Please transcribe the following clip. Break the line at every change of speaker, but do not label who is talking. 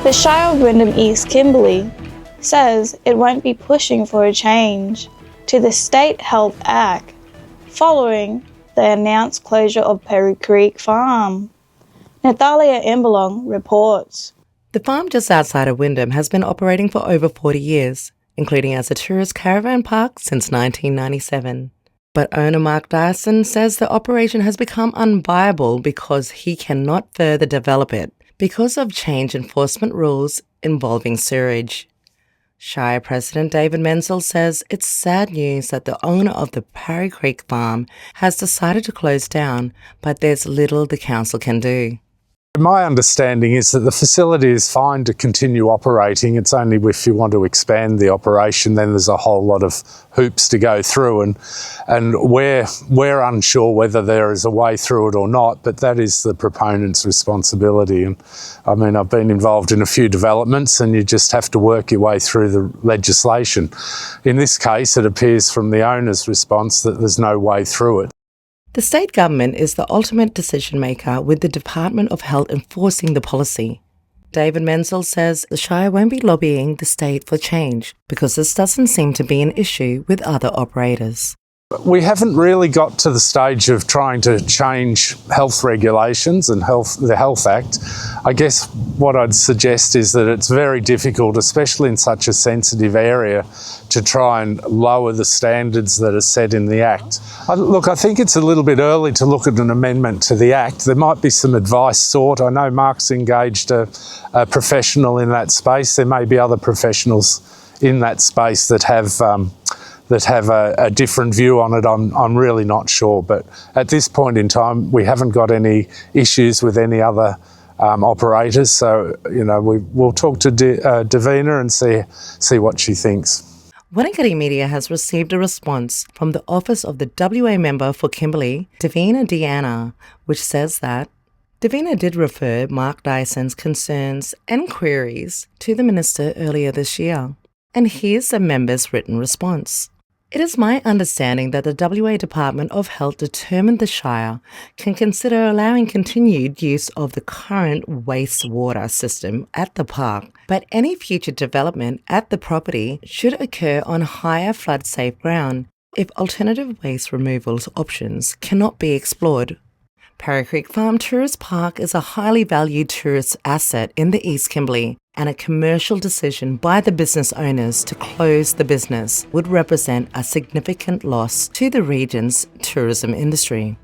The Shire of Wyndham East Kimberley says it won't be pushing for a change to the State Health Act following the announced closure of Parry Creek Farm. Nathalia Imbalong reports.
The farm just outside of Wyndham has been operating for over 40 years, including as a tourist caravan park since 1997. But owner Mark Dyson says the operation has become unviable because he cannot further develop it because of change enforcement rules involving sewerage. Shire President David Menzel says it's sad news that the owner of the Parry Creek Farm has decided to close down, but there's little the council can do.
My understanding is that the facility is fine to continue operating. It's only if you want to expand the operation, then there's a whole lot of hoops to go through, and we're unsure whether there is a way through it or not, but that is the proponent's responsibility. And I mean, I've been involved in a few developments, and you just have to work your way through the legislation. In this case, it appears from the owner's response that there's no way through it.
The state government is the ultimate decision maker, with the Department of Health enforcing the policy. David Menzel says the Shire won't be lobbying the state for change because this doesn't seem to be an issue with other operators.
We haven't really got to the stage of trying to change health regulations and the Health Act. I guess what I'd suggest is that it's very difficult, especially in such a sensitive area, to try and lower the standards that are set in the Act. Look, I think it's a little bit early to look at an amendment to the Act. There might be some advice sought. I know Mark's engaged a professional in that space. There may be other professionals in that space that have a different view on it. I'm really not sure, but at this point in time we haven't got any issues with any other operators, so we'll talk to Davina and see what she thinks.
Wannacary Media has received a response from the Office of the WA Member for Kimberley, Davina Deanna, which says that Davina did refer Mark Dyson's concerns and queries to the Minister earlier this year. And here's the member's written response. It is my understanding that the WA Department of Health determined the Shire can consider allowing continued use of the current wastewater system at the park, but any future development at the property should occur on higher flood-safe ground if alternative waste removals options cannot be explored. Parry Creek Farm Tourist Park is a highly valued tourist asset in the East Kimberley, and a commercial decision by the business owners to close the business would represent a significant loss to the region's tourism industry.